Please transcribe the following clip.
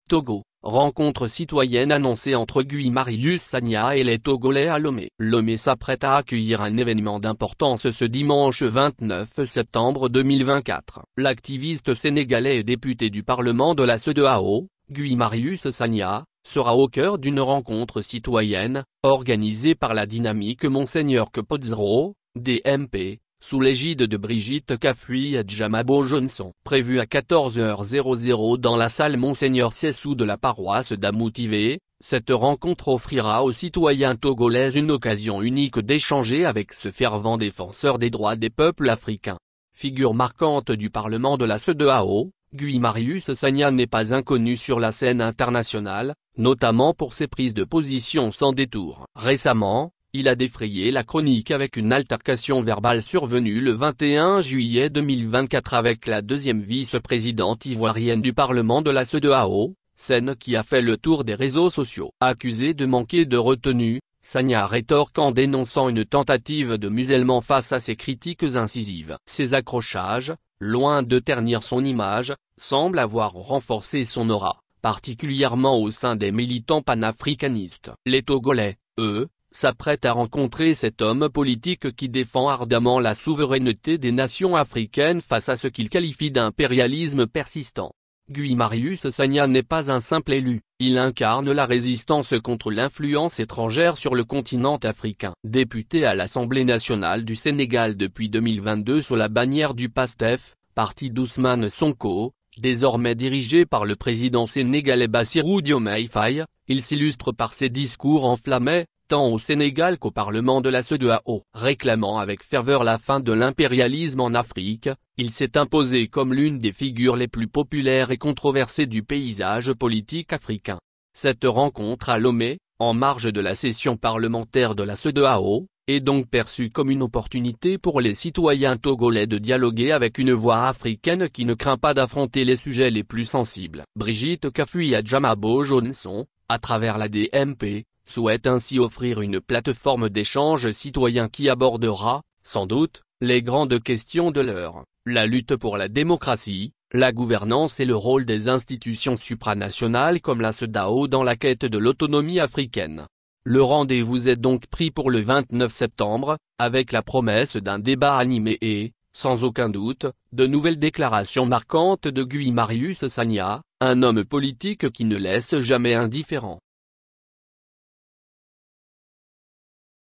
Togo, rencontre citoyenne annoncée entre Guy Marius Sagna et les Togolais à Lomé. Lomé s'apprête à accueillir un événement d'importance ce dimanche 29 septembre 2024. L'activiste sénégalais et député du Parlement de la CEDEAO, Guy Marius Sagna, sera au cœur d'une rencontre citoyenne, organisée par la dynamique Monseigneur Kpodzro, DMP, sous l'égide de Brigitte Kafuyi-Djamabo Johnson. Prévue à 14h00 dans la salle Monseigneur Sessou de la paroisse d'Amoutivée, cette rencontre offrira aux citoyens togolais une occasion unique d'échanger avec ce fervent défenseur des droits des peuples africains. Figure marquante du Parlement de la CEDEAO, Guy Marius Sagna n'est pas inconnu sur la scène internationale, notamment pour ses prises de position sans détour. Récemment, il a défrayé la chronique avec une altercation verbale survenue le 21 juillet 2024 avec la deuxième vice-présidente ivoirienne du Parlement de la CEDEAO, scène qui a fait le tour des réseaux sociaux. Accusé de manquer de retenue, Sagna rétorque en dénonçant une tentative de musellement face à ses critiques incisives. Ces accrochages, loin de ternir son image, semblent avoir renforcé son aura, particulièrement au sein des militants panafricanistes. Les Togolais, eux, s'apprête à rencontrer cet homme politique qui défend ardemment la souveraineté des nations africaines face à ce qu'il qualifie d'impérialisme persistant. Guy Marius Sagna n'est pas un simple élu, il incarne la résistance contre l'influence étrangère sur le continent africain. Député à l'Assemblée nationale du Sénégal depuis 2022 sous la bannière du PASTEF, parti d'Ousmane Sonko, désormais dirigé par le président sénégalais Bassirou Diomaye Faye, il s'illustre par ses discours enflammés, tant au Sénégal qu'au Parlement de la CEDEAO. Réclamant avec ferveur la fin de l'impérialisme en Afrique, il s'est imposé comme l'une des figures les plus populaires et controversées du paysage politique africain. Cette rencontre à Lomé, en marge de la session parlementaire de la CEDEAO, est donc perçue comme une opportunité pour les citoyens togolais de dialoguer avec une voix africaine qui ne craint pas d'affronter les sujets les plus sensibles. Brigitte Kafuyi-Djamabo Johnson, à travers la DMP, souhaite ainsi offrir une plateforme d'échange citoyen qui abordera, sans doute, les grandes questions de l'heure, la lutte pour la démocratie, la gouvernance et le rôle des institutions supranationales comme la CEDEAO dans la quête de l'autonomie africaine. Le rendez-vous est donc pris pour le 29 septembre, avec la promesse d'un débat animé et, sans aucun doute, de nouvelles déclarations marquantes de Guy Marius Sagna, un homme politique qui ne laisse jamais indifférent.